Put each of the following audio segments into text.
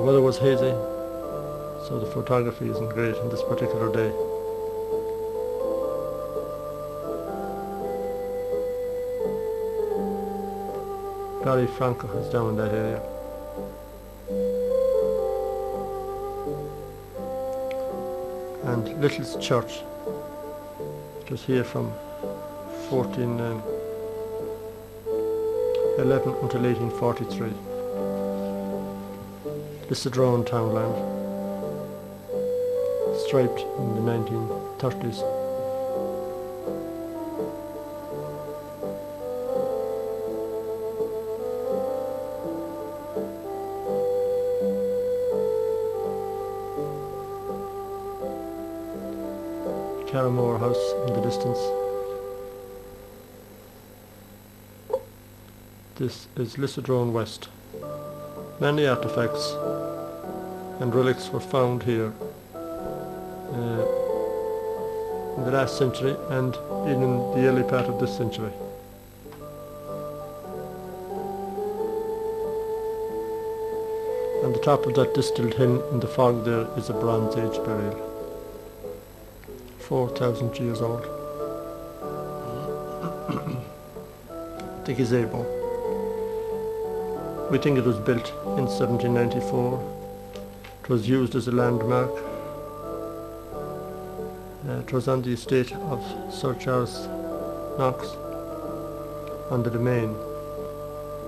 weather was hazy, so the photography isn't great on this particular day. Garraí Franncach is down in that area. And Little's Church, it was here from 1411 until 1843. This is a drawn townland, striped in the 1930s. Carramore House in the distance. This is Lissadrone West. Many artefacts and relics were found here in the last century and even in the early part of this century. On the top of that distilled hill in the fog there is a Bronze Age burial. 4,000 years old. The gazebo. We think it was built in 1794. It was used as a landmark. It was on the estate of Sir Charles Knox on the domain.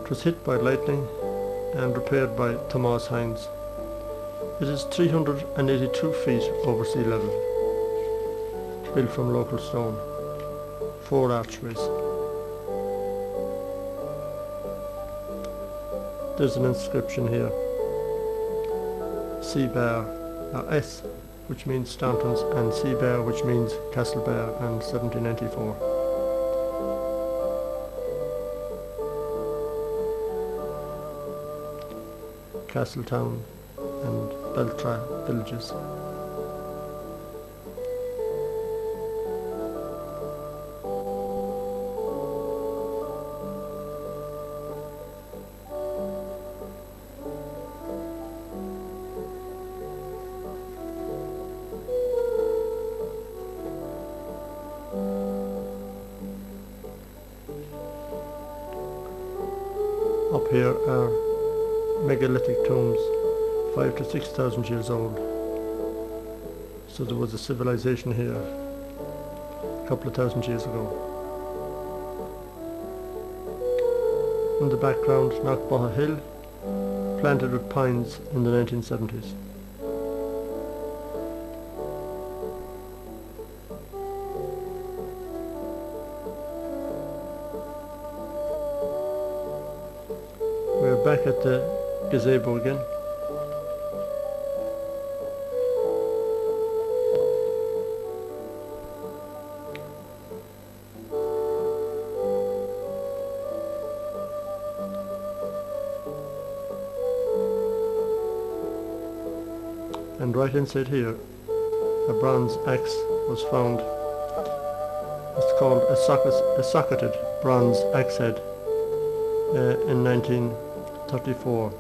It was hit by lightning and repaired by Thomas Hines. It is 382 feet over sea level, built from local stone, 4 archways. There's an inscription here, C-Bar, S, which means Staunton's, and C-Bar, which means Castle Bar, and 1794. Castletown and Beltra villages. Up here are megalithic tombs, 5,000 to 6,000 years old. So there was a civilization here a couple of thousand years ago. In the background, Knockbaugh Hill, planted with pines in the 1970s. We're back at the gazebo again. And right inside here, a bronze axe was found. It's called a socketed bronze axe head in 1934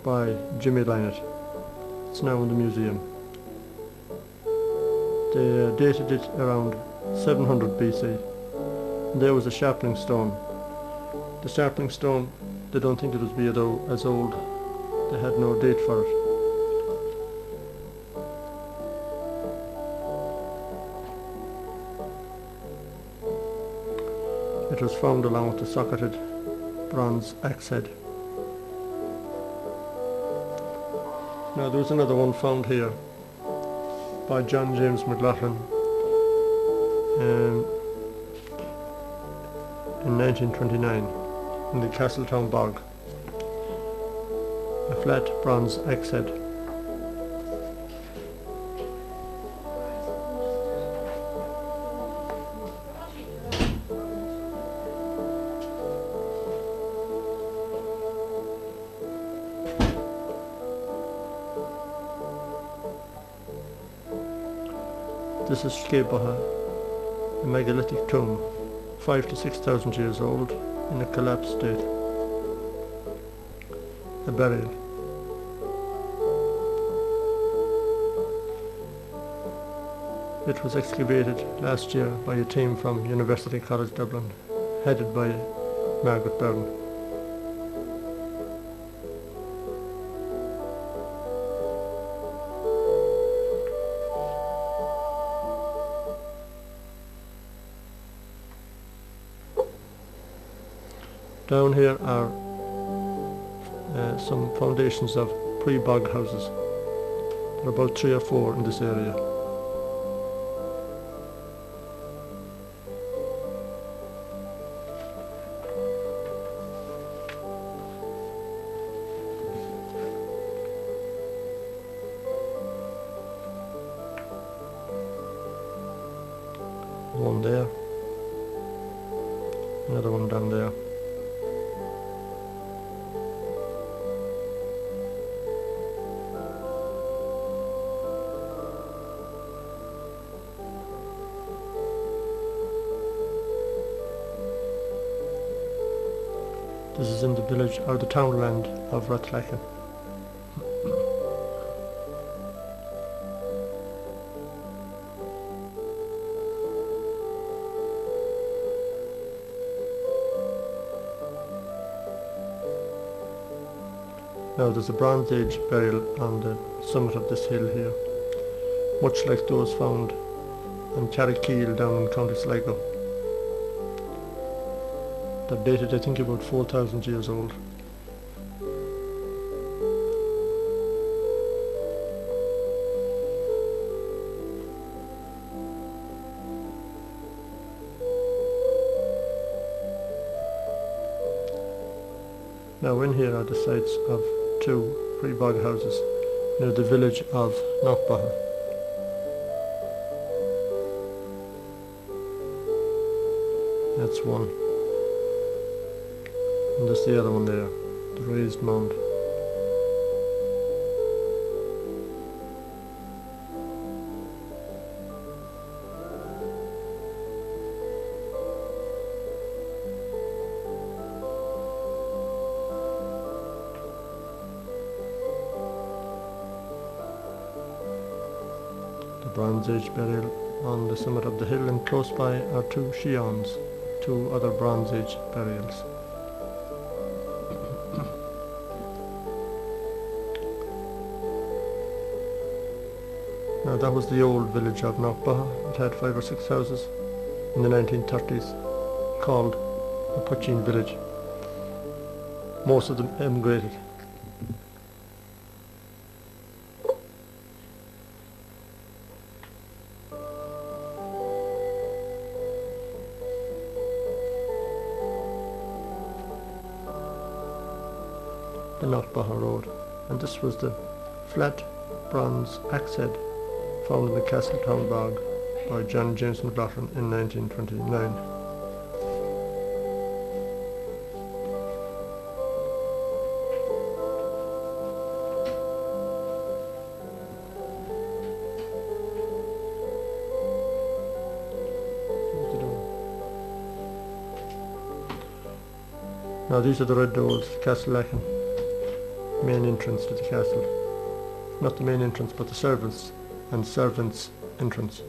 by Jimmy Lynott. It's now in the museum. They dated it around 700 BC. And there was a sharpening stone. The sharpening stone, they don't think it was as old. They had no date for it. It was found along with the socketed bronze axe head. Now there was another one found here by John James McLaughlin in 1929 in the Castletown Bog. A flat bronze axe head. This is Skebaha, a megalithic tomb, 5,000 to 6,000 years old, in a collapsed state. A burial. It was excavated last year by a team from University College Dublin, headed by Margaret Byrne. Down here are some foundations of pre-bog houses. There are about 3 or 4 in this area. One there, another one down there. This is in the village or the townland of Lacken. Now there's a Bronze Age burial on the summit of this hill here, much like those found on Carrickeel down in County Sligo. They're dated, I think, about 4,000 years old. Now in here are the sites of 2 pre-bog houses near the village of Knockbaha. That's one. And there's the other one there, the raised mound. The Bronze Age burial on the summit of the hill, and close by are 2 Shions, 2 other Bronze Age burials. Now that was the old village of Knockbaha. It had 5 or 6 houses in the 1930s, called the Puchin village. Most of them emigrated. The Knockbaha Road, and this was the flat bronze axe head found in the Castletown bog by John James McLaughlin in 1929. Now these are the red doors, Castle Lacken, main entrance to the castle. Not the main entrance, but the servants' entrance.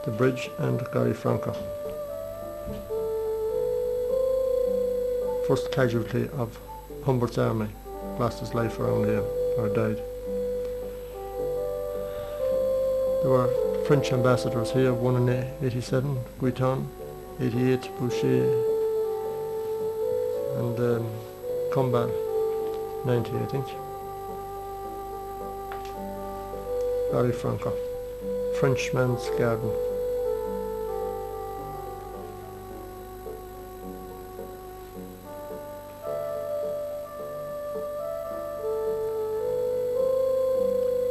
The bridge and Garraí Franncach. First casualty of Humbert's army, lost his life around here, or died. There were French ambassadors here, one in 87, Guiton, 88, Boucher, and Combal, 90 I think. Garraí Franncach, Frenchman's Garden.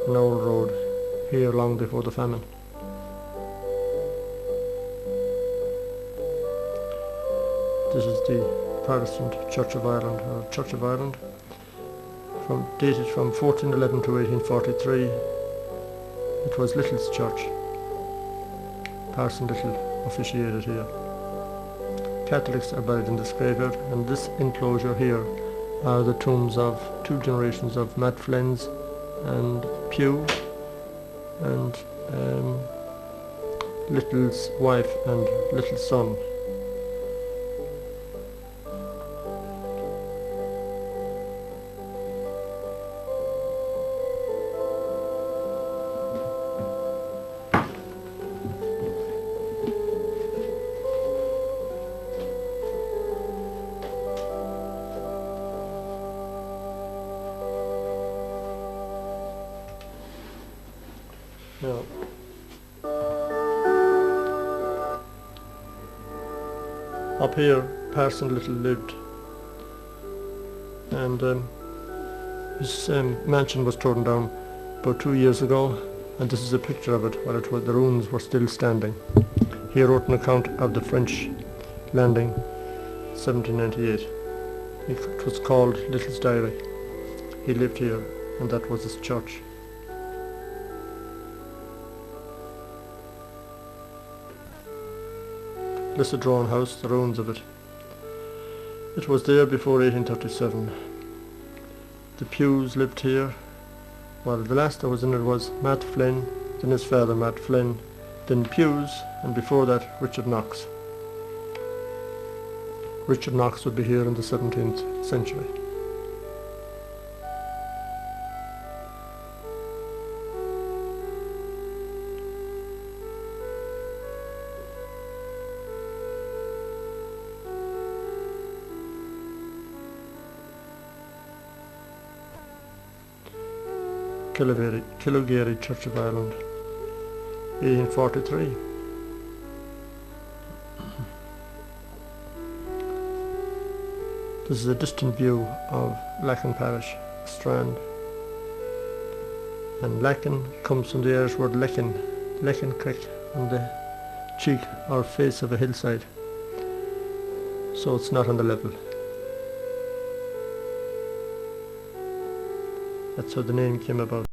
An old road here long before the famine. This is the Protestant Church of Ireland, or Church of Ireland, dated from 1411 to 1843. It was Little's church. Parson Little officiated here. Catholics are buried in this graveyard, and this enclosure here are the tombs of 2 generations of Matt Flynn's and Pugh and Little's wife and little son. Now, up here Parson Little lived, and his mansion was torn down about 2 years ago, and this is a picture of it while the ruins were still standing. He wrote an account of the French landing 1798. It was called Little's Diary. He lived here, and that was his church. This is a drawn house, the ruins of it. It was there before 1837. The Pews lived here. Well, the last that was in it was Matt Flynn, then his father Matt Flynn, then Pews, and before that Richard Knox. Richard Knox would be here in the 17th century. Garraí Church of Ireland, 1843. This is a distant view of Lacken parish, Strand. And Lacken comes from the Irish word Lacken Creek, on the cheek or face of a hillside. So it's not on the level. That's how the name came about.